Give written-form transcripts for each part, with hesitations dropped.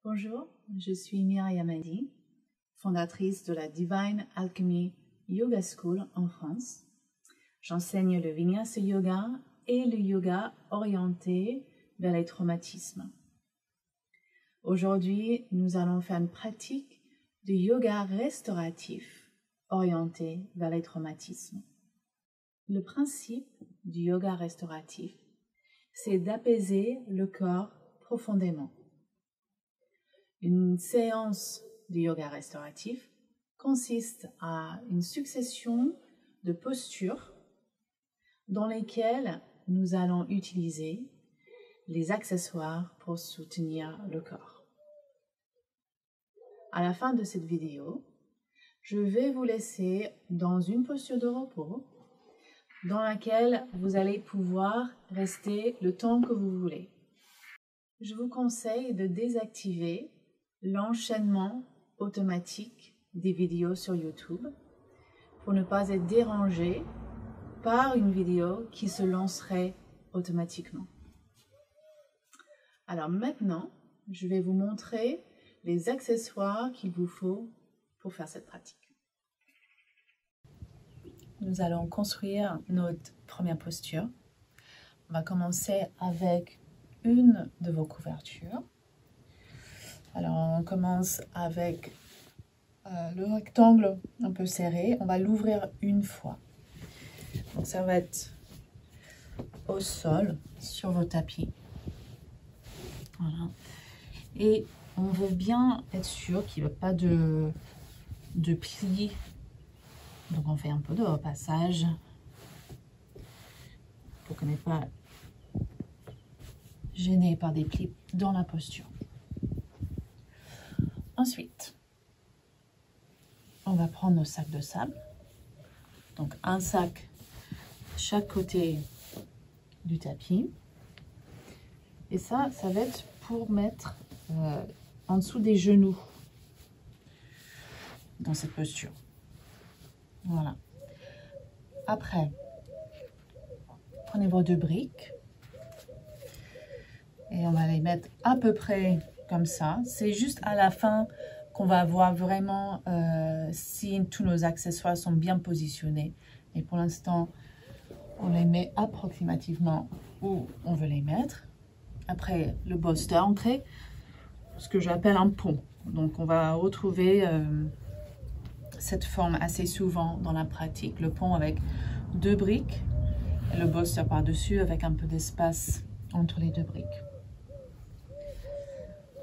Bonjour, je suis Myriam Adi, fondatrice de la Divine Alchemy Yoga School en France. J'enseigne le Vinyasa Yoga et le yoga orienté vers les traumatismes. Aujourd'hui, nous allons faire une pratique de yoga restauratif orienté vers les traumatismes. Le principe du yoga restauratif, c'est d'apaiser le corps profondément. Une séance de yoga restauratif consiste à une succession de postures dans lesquelles nous allons utiliser les accessoires pour soutenir le corps. À la fin de cette vidéo, je vais vous laisser dans une posture de repos dans laquelle vous allez pouvoir rester le temps que vous voulez. Je vous conseille de désactiver l'enchaînement automatique des vidéos sur YouTube pour ne pas être dérangé par une vidéo qui se lancerait automatiquement. Alors maintenant, je vais vous montrer les accessoires qu'il vous faut pour faire cette pratique. Nous allons construire notre première posture. On va commencer avec une de vos couvertures. Alors, on commence avec le rectangle un peu serré. On va l'ouvrir une fois. Donc, ça va être au sol, sur vos tapis. Voilà. Et on veut bien être sûr qu'il n'y ait pas de plis. Donc, on fait un peu de repassage pour qu'on n'ait pas gêné par des plis dans la posture. Ensuite, on va prendre nos sacs de sable. Donc, un sac chaque côté du tapis. Et ça va être pour mettre en dessous des genoux dans cette posture. Voilà. Après, prenez vos deux briques et on va les mettre à peu près comme ça. C'est juste à la fin qu'on va voir vraiment si tous nos accessoires sont bien positionnés. Et pour l'instant, on les met approximativement où on veut les mettre. Après, le bolster ancré, ce que j'appelle un pont. Donc, on va retrouver cette forme assez souvent dans la pratique. Le pont avec deux briques et le bolster par-dessus avec un peu d'espace entre les deux briques.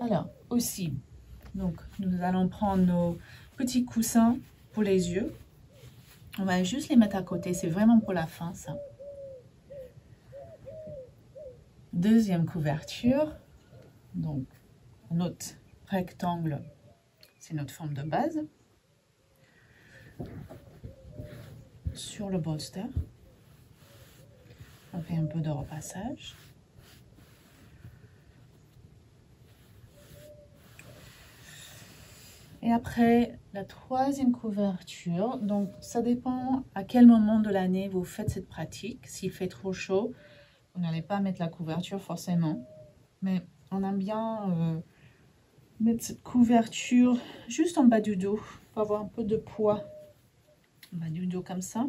Alors, aussi, donc, nous allons prendre nos petits coussins pour les yeux. On va juste les mettre à côté, c'est vraiment pour la fin, ça. Deuxième couverture, donc, notre rectangle, c'est notre forme de base. Sur le bolster, on fait un peu de repassage. Et après, la troisième couverture, donc ça dépend à quel moment de l'année vous faites cette pratique. S'il fait trop chaud, vous n'allez pas mettre la couverture forcément. Mais on aime bien mettre cette couverture juste en bas du dos pour avoir un peu de poids en bas du dos comme ça.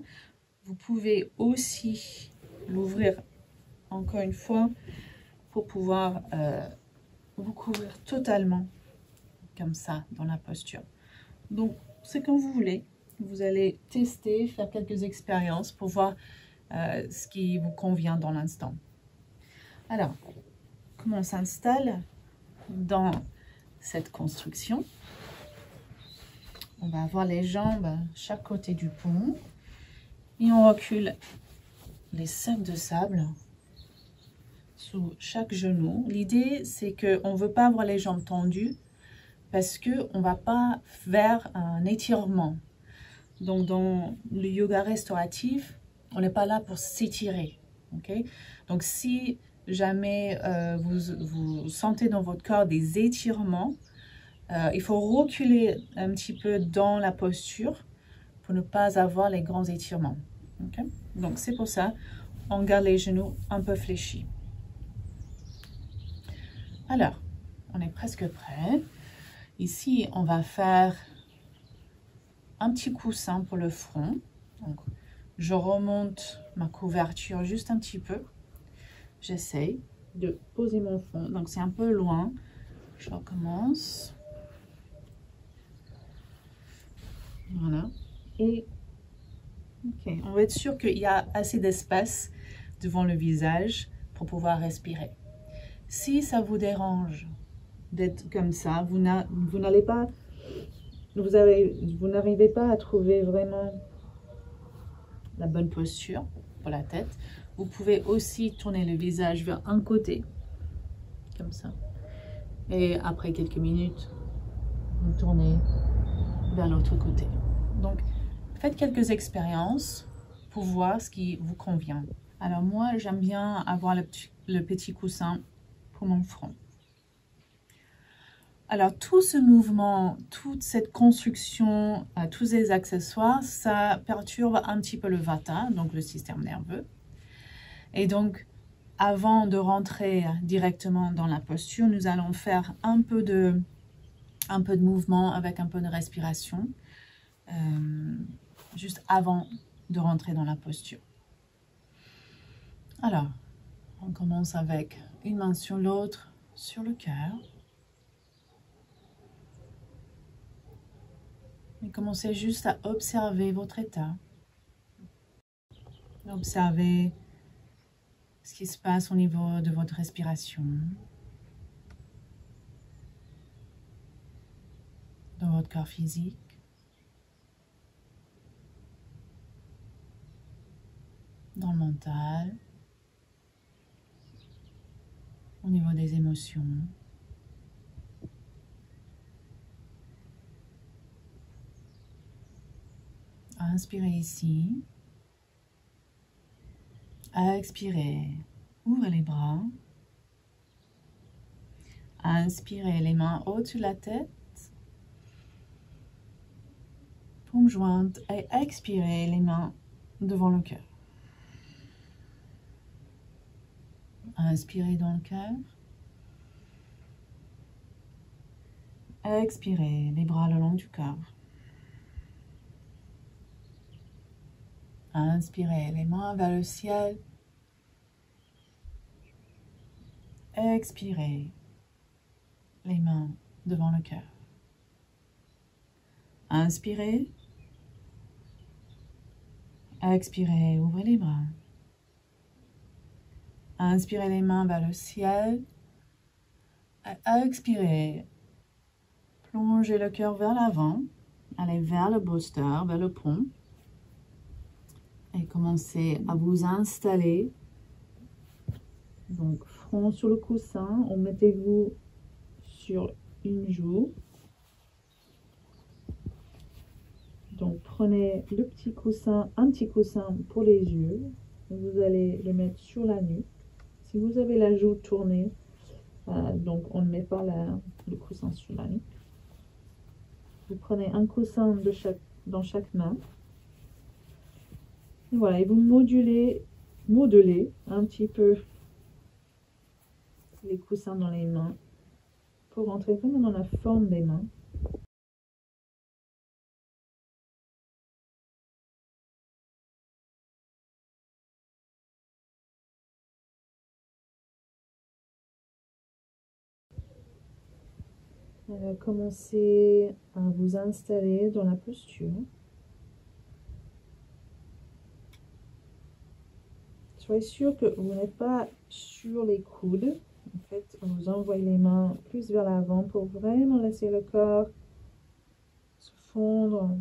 Vous pouvez aussi l'ouvrir encore une fois pour pouvoir vous couvrir totalement comme ça dans la posture. Donc c'est comme vous voulez, vous allez tester, faire quelques expériences pour voir ce qui vous convient dans l'instant. Alors, comment on s'installe dans cette construction? On va avoir les jambes chaque côté du pont et on recule les sacs de sable sous chaque genou. L'idée c'est qu'on ne veut pas avoir les jambes tendues parce qu'on ne va pas faire un étirement. Donc, dans le yoga restauratif, on n'est pas là pour s'étirer. Okay? Donc, si jamais vous sentez dans votre corps des étirements, il faut reculer un petit peu dans la posture pour ne pas avoir les grands étirements. Okay? Donc, c'est pour ça on garde les genoux un peu fléchis. Alors, on est presque prêt. Ici, on va faire un petit coussin pour le front. Donc, je remonte ma couverture juste un petit peu. J'essaye de poser mon fond. Donc, c'est un peu loin. Je recommence. Voilà. Et ok, on va être sûr qu'il y a assez d'espace devant le visage pour pouvoir respirer. Si ça vous dérange d'être comme ça, vous n'arrivez pas à trouver vraiment la bonne posture pour la tête, vous pouvez aussi tourner le visage vers un côté, comme ça. Et après quelques minutes, vous tournez vers l'autre côté. Donc, faites quelques expériences pour voir ce qui vous convient. Alors moi, j'aime bien avoir le petit coussin pour mon front. Alors, tout ce mouvement, toute cette construction, tous ces accessoires, ça perturbe un petit peu le vata, donc le système nerveux. Et donc, avant de rentrer directement dans la posture, nous allons faire un peu de mouvement avec un peu de respiration, juste avant de rentrer dans la posture. Alors, on commence avec une main sur l'autre, sur le cœur. Et commencez juste à observer votre état. Observez ce qui se passe au niveau de votre respiration, dans votre corps physique, dans le mental, au niveau des émotions. Inspirez ici. Expirez. Ouvrez les bras. Inspirez les mains au-dessus de la tête. Paume jointe. Et expirez les mains devant le cœur. Inspirez dans le cœur. Expirez les bras le long du corps. Inspirez les mains vers le ciel. Expirez les mains devant le cœur. Inspirez. Expirez, ouvrez les bras. Inspirez les mains vers le ciel. Expirez. Plongez le cœur vers l'avant. Allez vers le bolster, vers le pont. Et commencez à vous installer. Donc, front sur le coussin. Mettez-vous sur une joue. Donc, prenez le petit coussin, un petit coussin pour les yeux. Vous allez le mettre sur la nuque. Si vous avez la joue tournée, donc on ne met pas le coussin sur la nuque. Vous prenez un coussin dans chaque main. Et voilà, et vous modelez un petit peu les coussins dans les mains pour rentrer vraiment dans la forme des mains. Alors, commencez à vous installer dans la posture. Soyez sûr que vous n'êtes pas sur les coudes. En fait, vous envoyez les mains plus vers l'avant pour vraiment laisser le corps se fondre,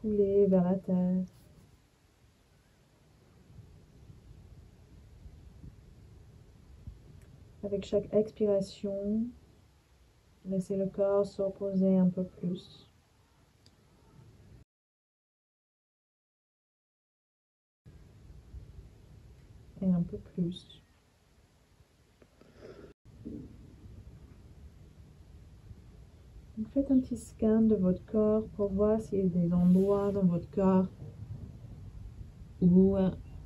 couler vers la terre. Avec chaque expiration, laissez le corps se reposer un peu plus. Et un peu plus. Donc faites un petit scan de votre corps pour voir s'il y a des endroits dans votre corps où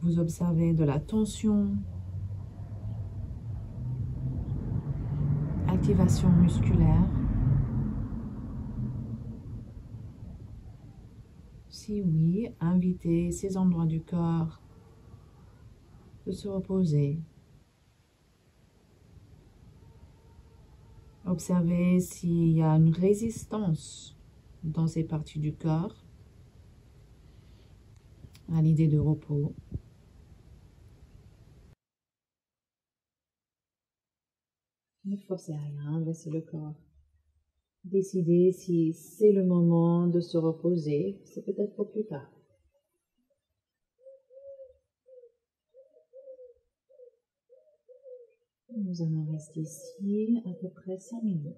vous observez de la tension, activation musculaire? Si oui, invitez ces endroits du corps de se reposer. Observez s'il y a une résistance dans ces parties du corps à l'idée de repos. Ne forcez rien, laissez le corps décider si c'est le moment de se reposer, c'est peut-être pour plus tard. Nous allons rester ici à peu près 5 minutes.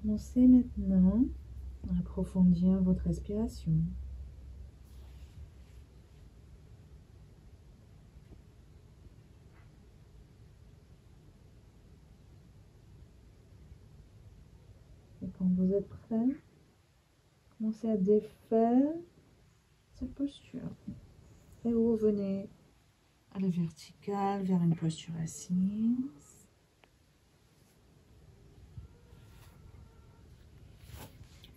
Commencez maintenant à approfondir votre respiration. Et quand vous êtes prêt, commencez à défaire cette posture. Et vous revenez à la verticale vers une posture assise.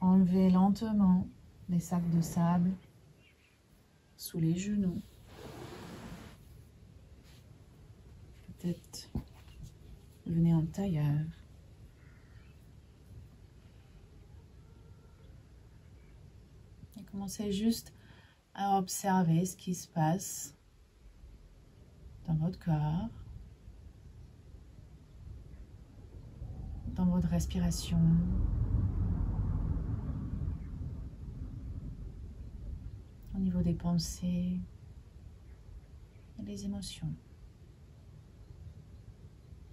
Enlevez lentement les sacs de sable sous les genoux. Peut-être venez en tailleur. Et commencez juste à observer ce qui se passe dans votre corps, dans votre respiration. Au niveau des pensées et des émotions.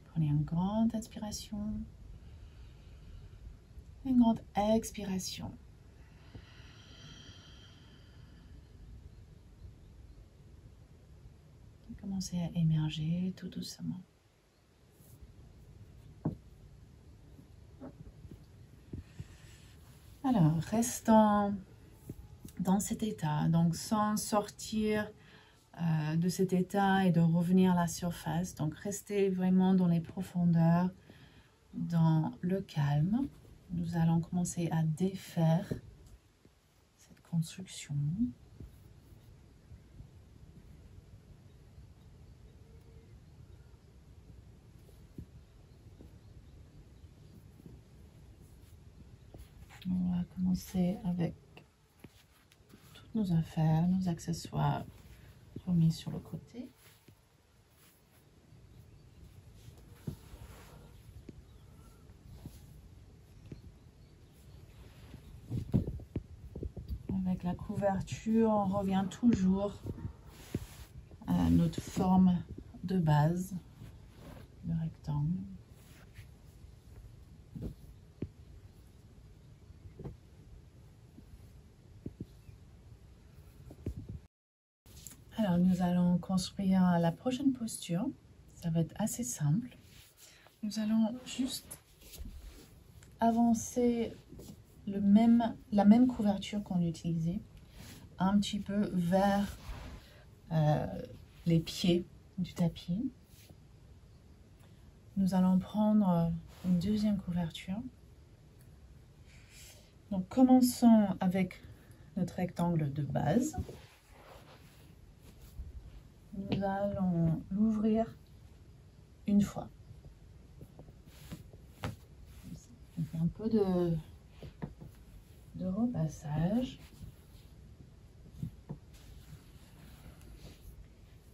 Prenez une grande inspiration, une grande expiration. Et commencez à émerger tout doucement. Alors, restant dans cet état, donc sans sortir de cet état et de revenir à la surface. Donc, restez vraiment dans les profondeurs, dans le calme. Nous allons commencer à défaire cette construction. On va commencer avec toutes nos affaires, nos accessoires remis sur le côté. Avec la couverture, on revient toujours à notre forme de base, le rectangle. Alors, nous allons construire la prochaine posture. Ça va être assez simple. Nous allons juste avancer la même couverture qu'on utilisait un petit peu vers les pieds du tapis. Nous allons prendre une deuxième couverture. Donc, commençons avec notre rectangle de base. Nous allons l'ouvrir une fois. On fait un peu de repassage.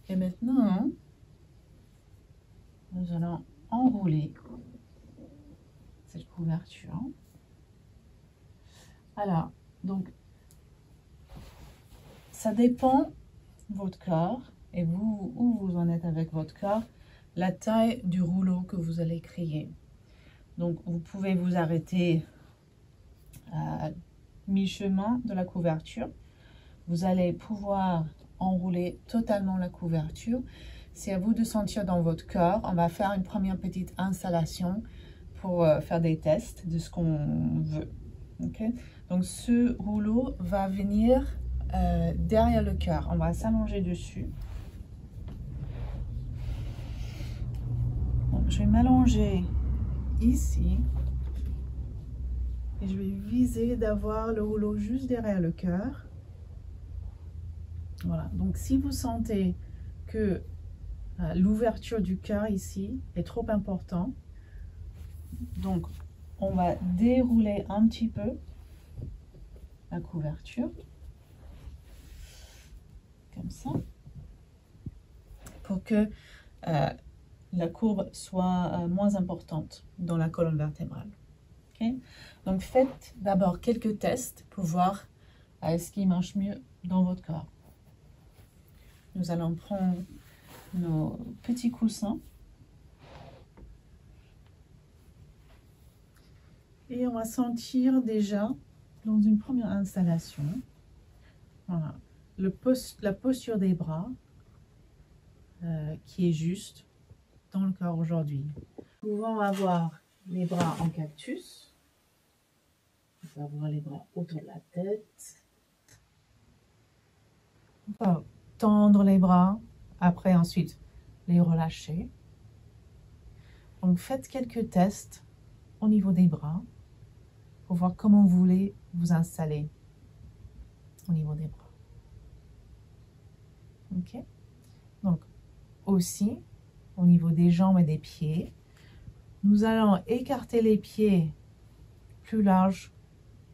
Et maintenant, nous allons enrouler cette couverture. Alors, donc, ça dépend de votre corps et vous, où vous en êtes avec votre corps, la taille du rouleau que vous allez créer. Donc, vous pouvez vous arrêter à mi-chemin de la couverture. Vous allez pouvoir enrouler totalement la couverture. C'est à vous de sentir dans votre corps. On va faire une première petite installation pour faire des tests de ce qu'on veut. Okay? Donc, ce rouleau va venir derrière le cœur. On va s'allonger dessus. Donc, je vais m'allonger ici. Et je vais viser d'avoir le rouleau juste derrière le cœur. Voilà. Donc, si vous sentez que l'ouverture du cœur ici est trop importante, donc on va dérouler un petit peu la couverture. Comme ça. Pour que la courbe soit moins importante dans la colonne vertébrale. Okay? Donc, faites d'abord quelques tests pour voir ce qui marche mieux dans votre corps. Nous allons prendre nos petits coussins. Et Et on va sentir déjà, dans une première installation, voilà, la posture des bras qui est juste dans le corps aujourd'hui. Nous pouvons avoir les bras en cactus. On peut avoir les bras autour de la tête. On peut tendre les bras, après ensuite les relâcher. Donc faites quelques tests au niveau des bras pour voir comment vous voulez vous installer au niveau des bras. Ok? Donc aussi au niveau des jambes et des pieds, nous allons écarter les pieds plus larges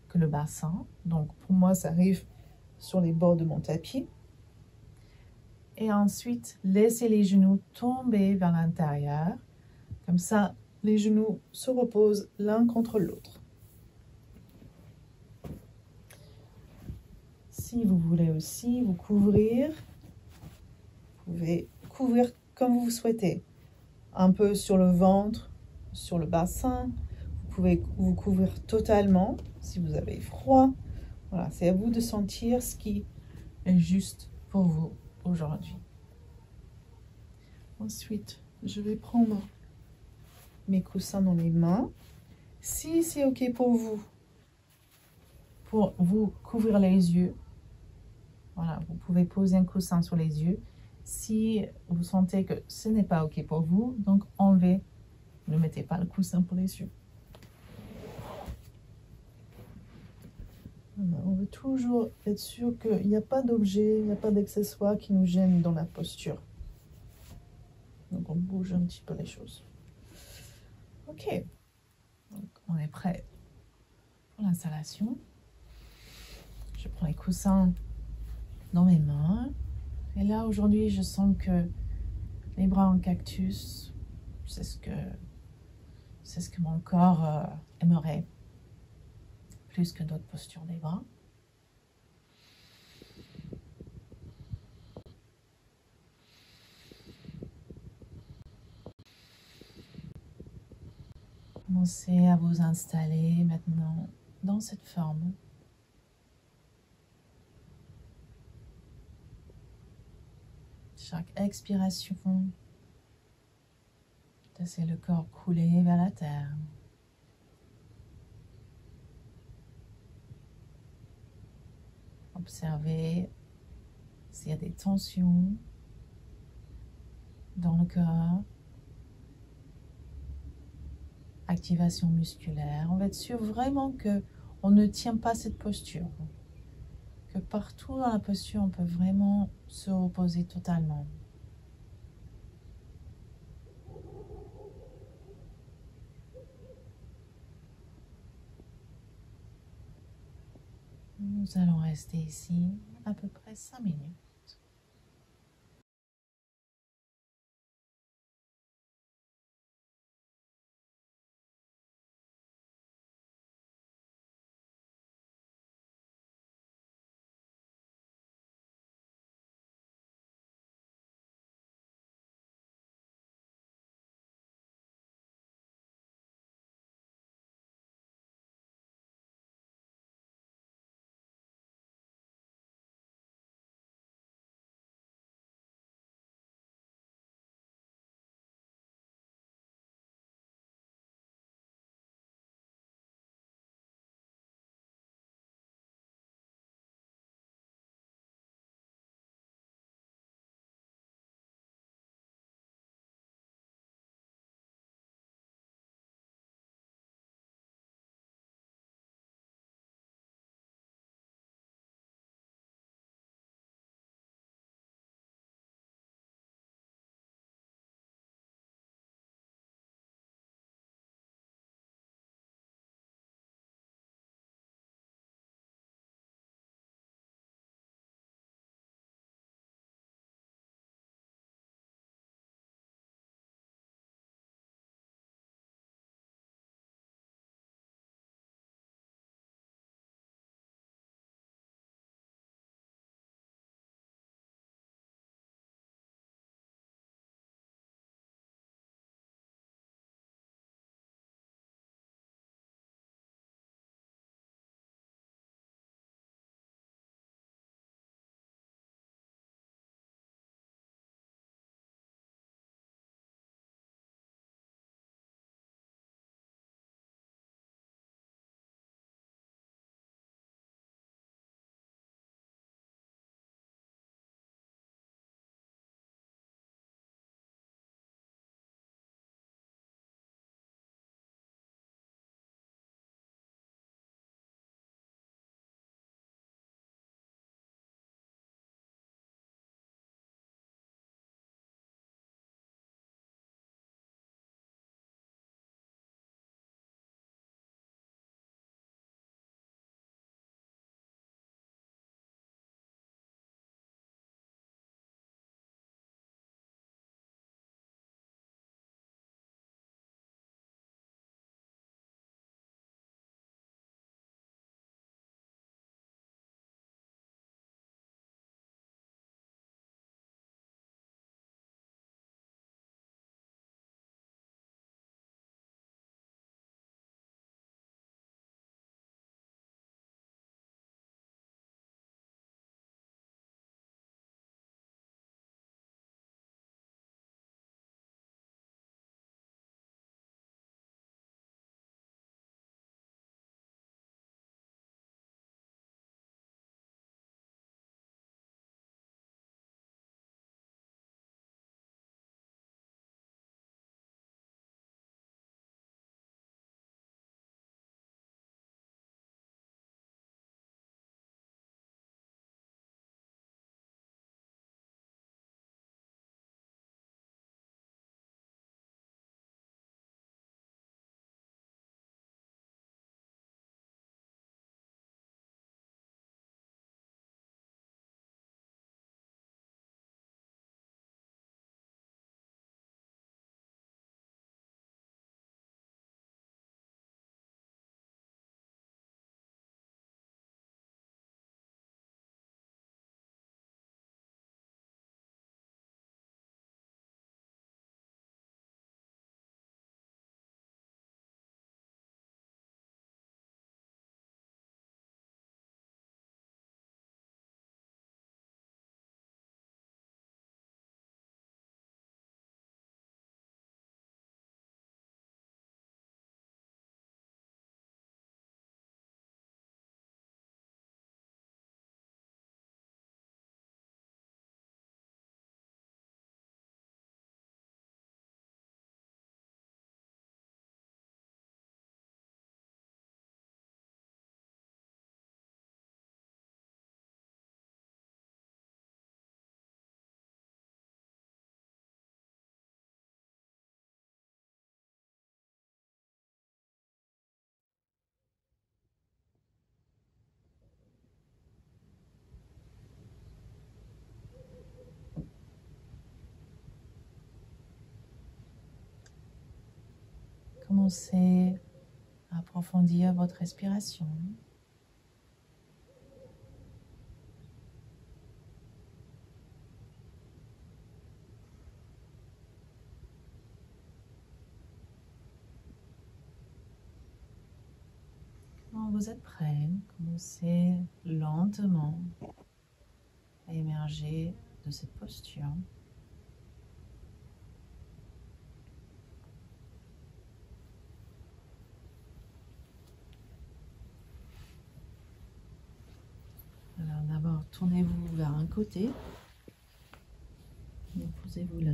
que le bassin. Donc pour moi, ça arrive sur les bords de mon tapis. Et ensuite, laissez les genoux tomber vers l'intérieur. Comme ça, les genoux se reposent l'un contre l'autre. Si vous voulez aussi vous couvrir, vous pouvez couvrir comme vous souhaitez. Un peu sur le ventre, sur le bassin. Vous pouvez vous couvrir totalement si vous avez froid. Voilà, c'est à vous de sentir ce qui est juste pour vous aujourd'hui. Ensuite, je vais prendre mes coussins dans les mains. Si c'est OK pour vous couvrir les yeux, voilà, vous pouvez poser un coussin sur les yeux. Si vous sentez que ce n'est pas OK pour vous, donc enlevez, ne mettez pas le coussin pour les yeux. Voilà, on veut toujours être sûr qu'il n'y a pas d'objet, il n'y a pas d'accessoire qui nous gêne dans la posture. Donc on bouge un petit peu les choses. OK, donc on est prêt pour l'installation. Je prends les coussins dans mes mains. Et là, aujourd'hui, je sens que les bras en cactus, c'est ce que mon corps aimerait, plus que d'autres postures des bras. Commencez à vous installer maintenant dans cette forme. Chaque expiration, laissez le corps couler vers la terre. Observez s'il y a des tensions dans le corps. Activation musculaire. On va être sûr vraiment qu'on ne tient pas cette posture. Que partout dans la posture, on peut vraiment se reposer totalement. Nous allons rester ici à peu près 5 minutes. commencez à approfondir votre respiration. Quand vous êtes prêt, commencez lentement à émerger de cette posture. Alors d'abord, tournez-vous vers un côté. Et posez-vous là.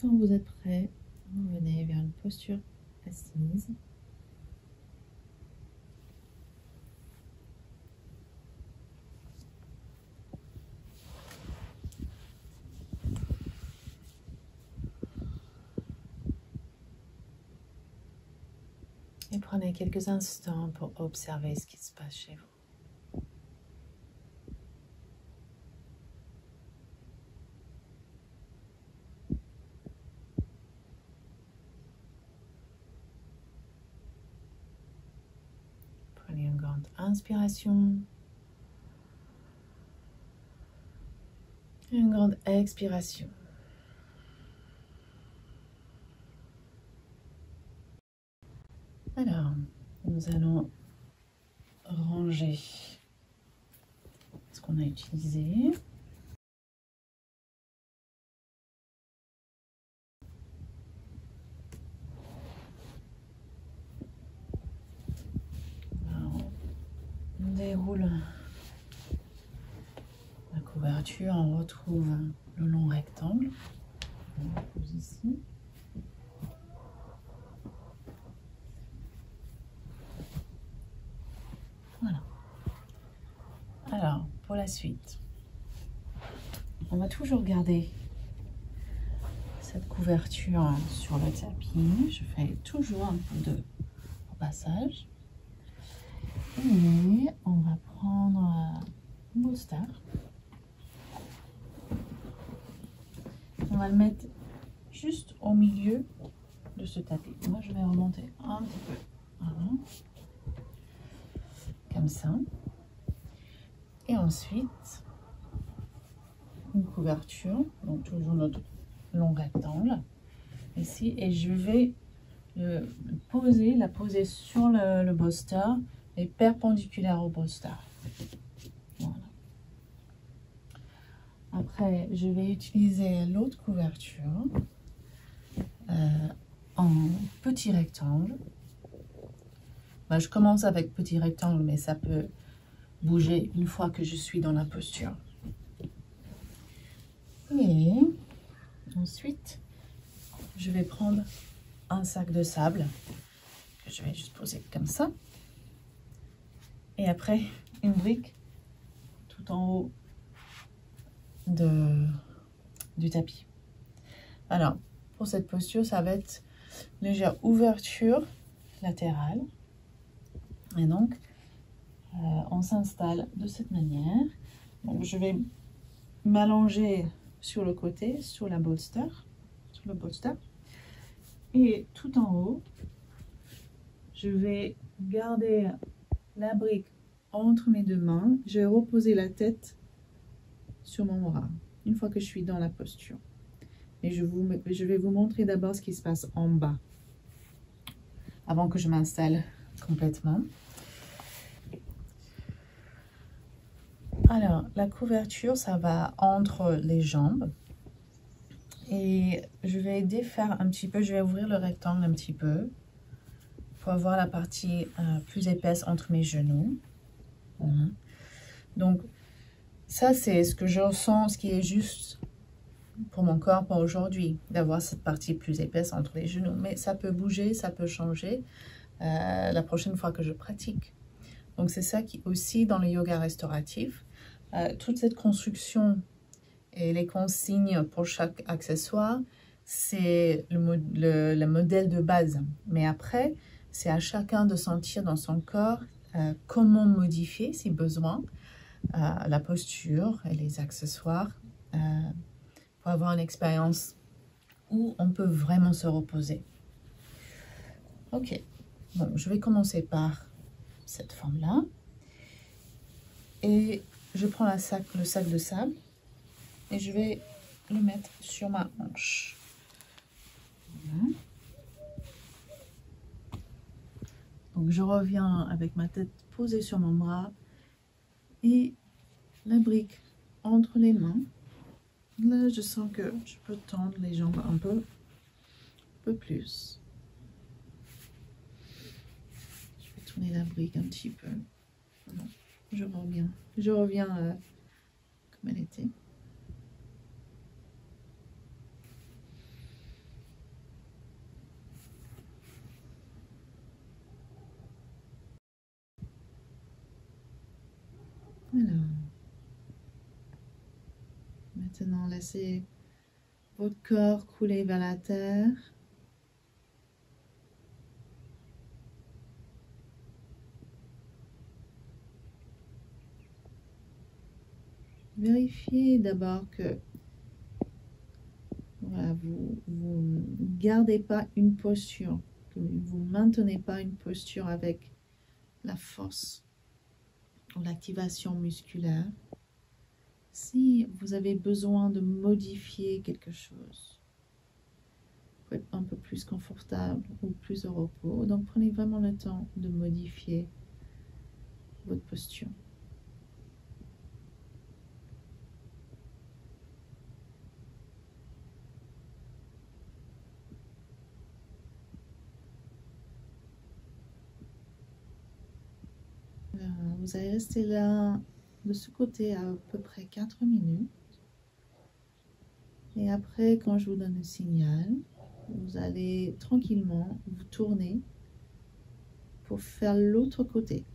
Quand vous êtes prêt, vous venez vers une posture assise. Et prenez quelques instants pour observer ce qui se passe chez vous. Prenez une grande inspiration. Une grande expiration. Alors, nous allons ranger ce qu'on a utilisé. Alors, on déroule la couverture, on retrouve le long rectangle. On le pose ici. Voilà. Alors, pour la suite, on va toujours garder cette couverture sur le tapis. Je fais toujours un peu de repassage. Et on va prendre un bolster. On va le mettre juste au milieu de ce tapis. Moi, je vais remonter un petit peu. Voilà. Comme ça. Et ensuite, une couverture, donc toujours notre long rectangle ici, et je vais la poser sur le bolster et perpendiculaire au bolster. Voilà. Après, je vais utiliser l'autre couverture en petit rectangle. Ben, je commence avec petit rectangle, mais ça peut bouger une fois que je suis dans la posture. Et ensuite, je vais prendre un sac de sable que je vais juste poser comme ça. Et après, une brique tout en haut du tapis. Alors, pour cette posture, ça va être légère ouverture latérale. Et donc, on s'installe de cette manière. Donc, je vais m'allonger sur le côté, sur le bolster. Et tout en haut, je vais garder la brique entre mes deux mains. Je vais reposer la tête sur mon bras, une fois que je suis dans la posture. Et je vais vous montrer d'abord ce qui se passe en bas, avant que je m'installe complètement. Alors, la couverture, ça va entre les jambes. Et je vais défaire un petit peu, je vais ouvrir le rectangle un petit peu pour avoir la partie plus épaisse entre mes genoux. Voilà. Donc, ça, c'est ce que je ressens, ce qui est juste pour mon corps pour aujourd'hui, d'avoir cette partie plus épaisse entre les genoux. Mais ça peut bouger, ça peut changer la prochaine fois que je pratique. Donc, c'est ça qui aussi dans le yoga restauratif, toute cette construction et les consignes pour chaque accessoire, c'est le modèle de base. Mais après, c'est à chacun de sentir dans son corps comment modifier si besoin la posture et les accessoires pour avoir une expérience où on peut vraiment se reposer. Ok, bon, je vais commencer par cette forme-là. Et je prends le sac de sable et je vais le mettre sur ma hanche. Voilà. Donc je reviens avec ma tête posée sur mon bras et la brique entre les mains. Là, je sens que je peux tendre les jambes un peu plus. Je vais tourner la brique un petit peu. Non, je reviens comme elle était. Alors, maintenant laissez votre corps couler vers la terre. Vérifiez d'abord que voilà, vous ne gardez pas une posture, que vous ne maintenez pas une posture avec la force ou l'activation musculaire. Si vous avez besoin de modifier quelque chose pour être un peu plus confortable ou plus au repos, donc prenez vraiment le temps de modifier votre posture. Vous allez rester là de ce côté à peu près 4 minutes. Et après, quand je vous donne le signal, vous allez tranquillement vous tourner pour faire l'autre côté.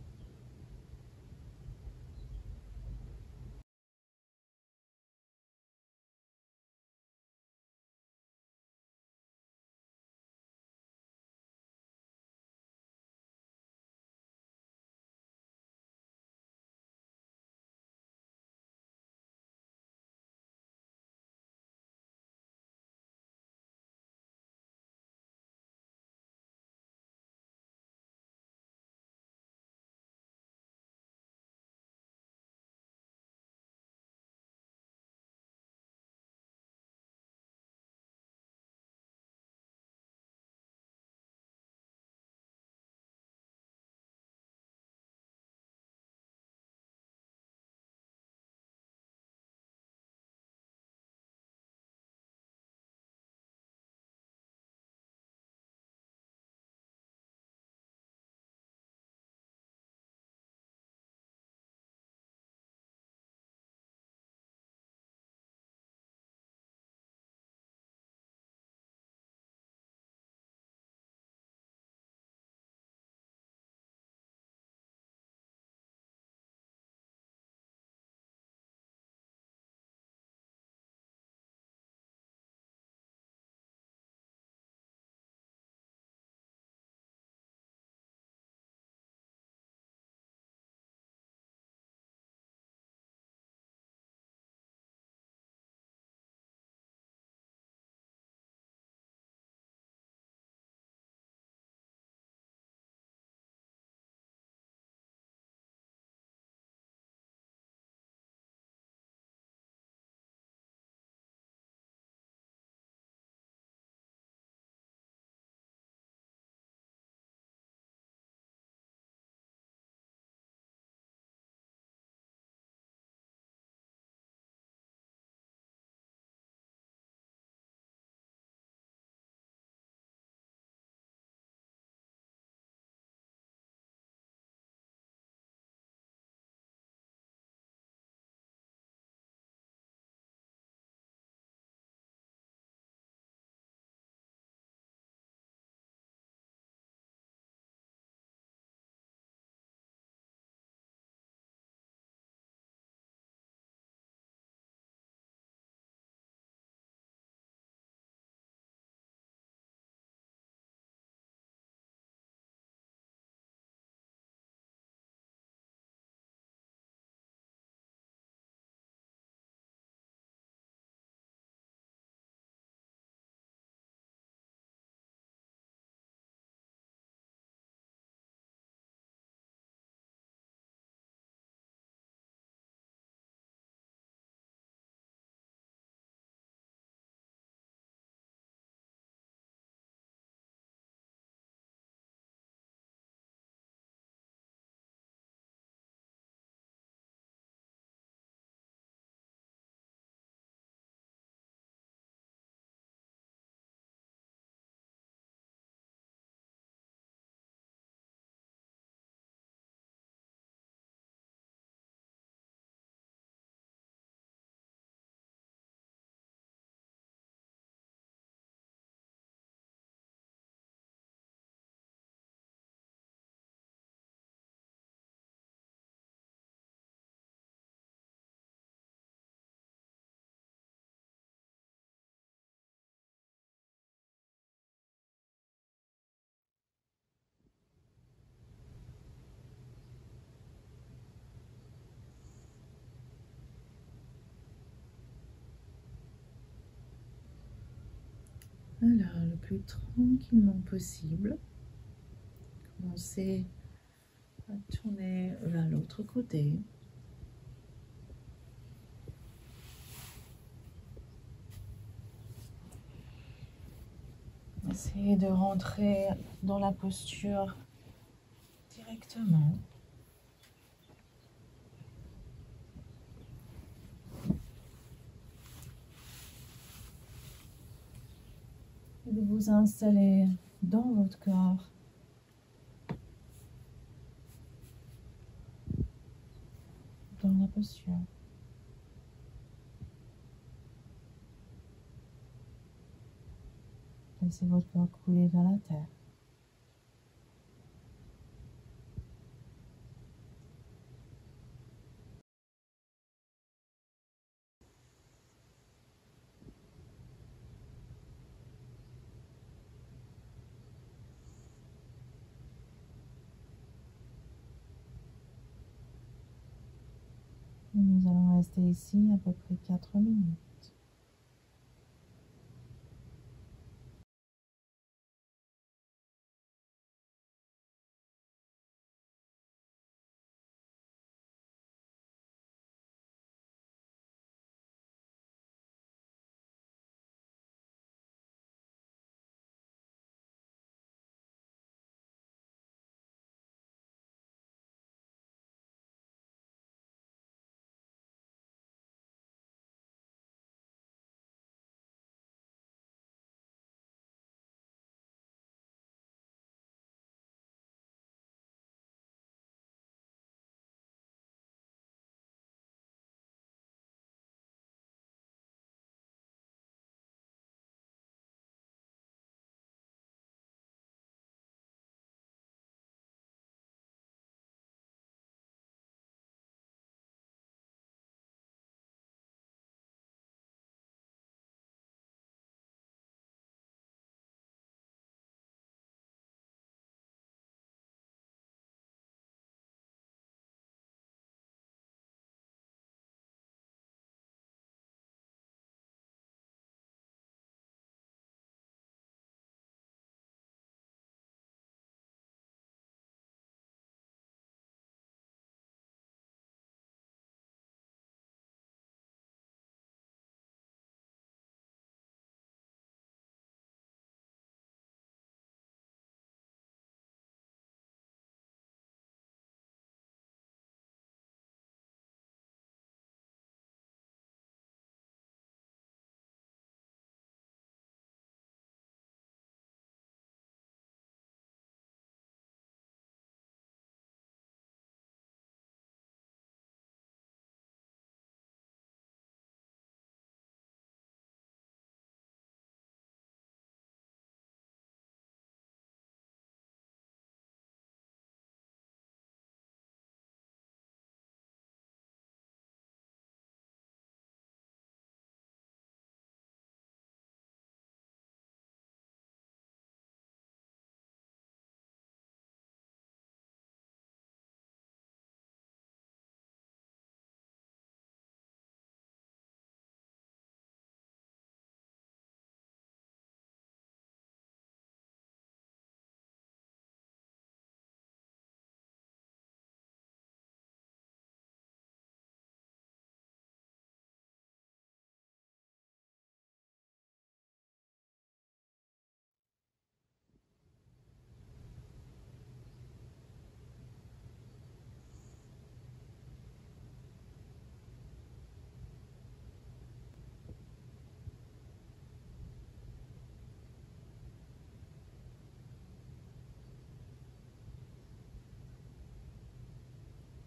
Alors, le plus tranquillement possible, commencez à tourner vers l'autre côté. Essayez de rentrer dans la posture directement. Et de vous installer dans votre corps. Dans la posture. Laissez votre corps couler vers la terre. Nous allons rester ici à peu près 4 minutes.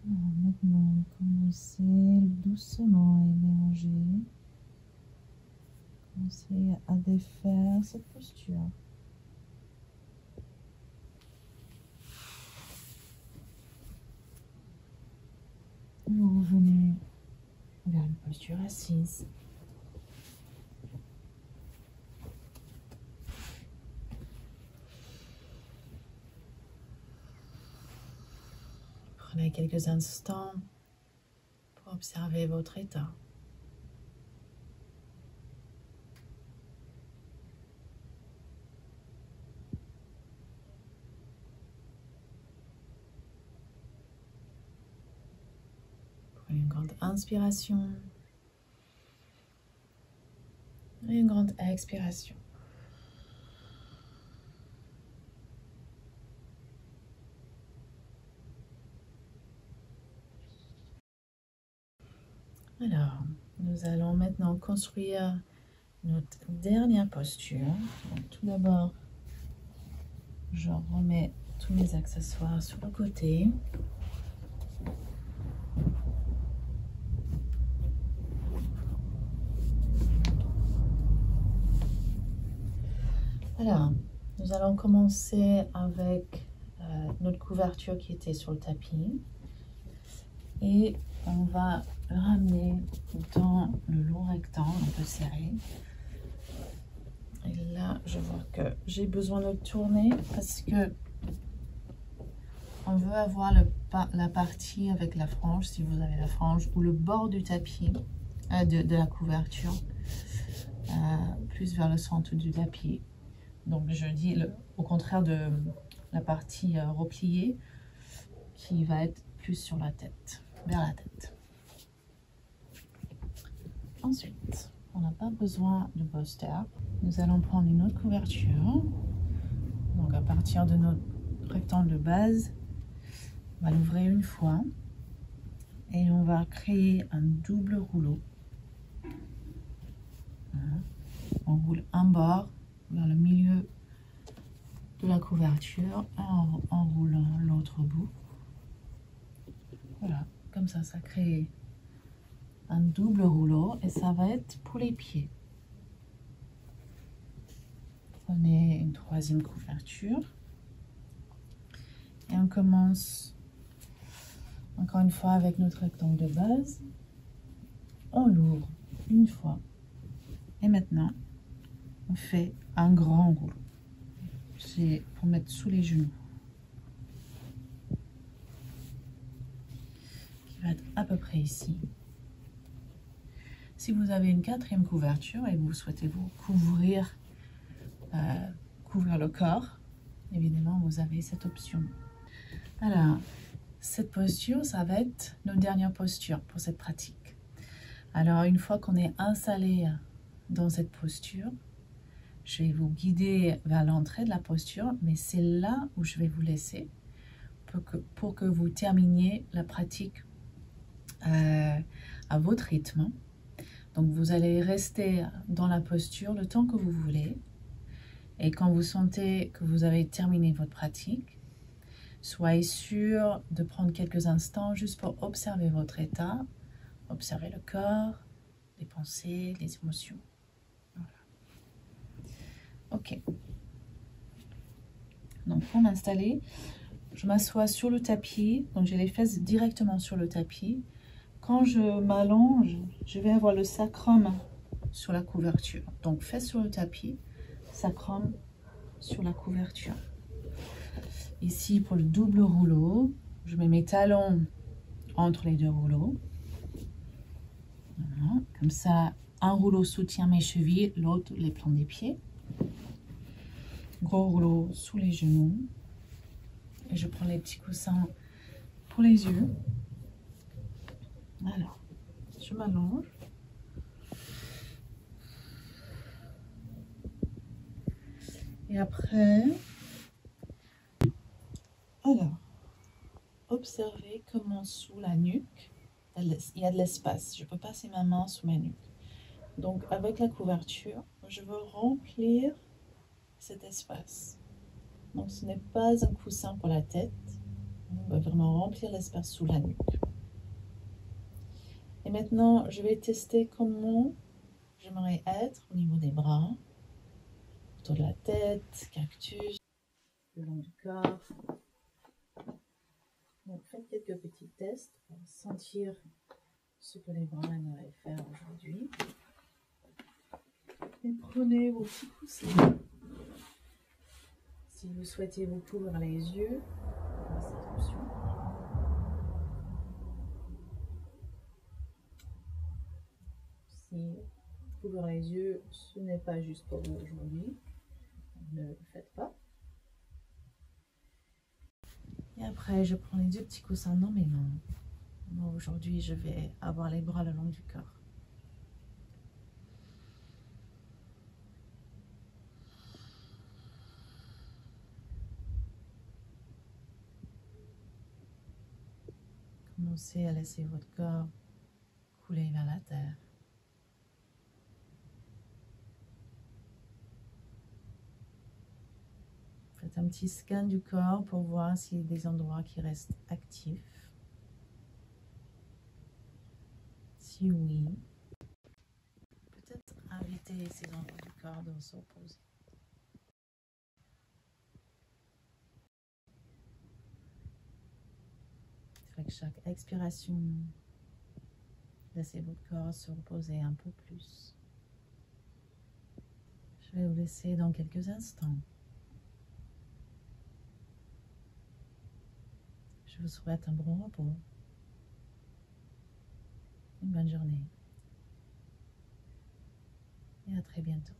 Alors maintenant, commencez doucement à émerger. Commencez à défaire cette posture. Vous revenez vers une posture assise. Prenez quelques instants pour observer votre état. inspiration et une grande expiration. Alors, nous allons maintenant construire notre dernière posture. Donc, tout d'abord, je remets tous mes accessoires sur le côté. Alors, nous allons commencer avec notre couverture qui était sur le tapis. Et on va le ramener dans le long rectangle, un peu serré. Et là, je vois que j'ai besoin de tourner parce que on veut avoir la partie avec la frange, si vous avez la frange, ou le bord du tapis, de la couverture, plus vers le centre du tapis. Donc je dis au contraire de la partie repliée qui va être plus sur la tête, vers la tête. Ensuite, on n'a pas besoin de bolster. Nous allons prendre une autre couverture. Donc à partir de notre rectangle de base, on va l'ouvrir une fois et on va créer un double rouleau. Voilà. On roule un bord vers le milieu de la couverture en roulant l'autre bout. Voilà, comme ça crée un double rouleau et ça va être pour les pieds. Prenez une troisième couverture et on commence encore une fois avec notre rectangle de base. On l'ouvre une fois et maintenant on fait un grand rouleau. C'est pour mettre sous les genoux, qui va être à peu près ici. Si vous avez une quatrième couverture et vous souhaitez vous couvrir le corps, évidemment vous avez cette option. Alors, cette posture, ça va être notre dernière posture pour cette pratique. Alors, une fois qu'on est installé dans cette posture, je vais vous guider vers l'entrée de la posture, mais c'est là où je vais vous laisser pour que vous terminiez la pratique à votre rythme. Donc, vous allez rester dans la posture le temps que vous voulez. Et quand vous sentez que vous avez terminé votre pratique, soyez sûr de prendre quelques instants juste pour observer votre état, observer le corps, les pensées, les émotions. Voilà. Ok. Donc, pour m'installer, je m'assois sur le tapis. Donc, j'ai les fesses directement sur le tapis. Quand je m'allonge, je vais avoir le sacrum sur la couverture. Donc, fesses sur le tapis, sacrum sur la couverture. Ici, pour le double rouleau, je mets mes talons entre les deux rouleaux. Voilà. Comme ça, un rouleau soutient mes chevilles, l'autre les plans des pieds. Gros rouleau sous les genoux. Et je prends les petits coussins pour les yeux. Alors, je m'allonge. Et après, alors, observez comment sous la nuque, il y a de l'espace. Je peux passer ma main sous ma nuque. Donc, avec la couverture, je veux remplir cet espace. Donc, ce n'est pas un coussin pour la tête. On va vraiment remplir l'espace sous la nuque. Et maintenant, je vais tester comment j'aimerais être au niveau des bras, autour de la tête, cactus, le long du corps. Donc, faites quelques petits tests pour sentir ce que les bras aimeraient faire aujourd'hui. Et prenez vos petits coussins. Si vous souhaitez vous couvrir les yeux, cette option. Si couvrir les yeux, ce n'est pas juste pour vous aujourd'hui, ne le faites pas. Et après, je prends les deux petits coussins dans mes mains. Moi, aujourd'hui, je vais avoir les bras le long du corps. Commencez à laisser votre corps couler vers la terre. Faites un petit scan du corps pour voir s'il y a des endroits qui restent actifs. Si oui, peut-être inviter ces endroits du corps de se reposer. Avec chaque expiration, laissez votre corps se reposer un peu plus. Je vais vous laisser dans quelques instants. Je vous souhaite un bon repos. Une bonne journée. Et à très bientôt.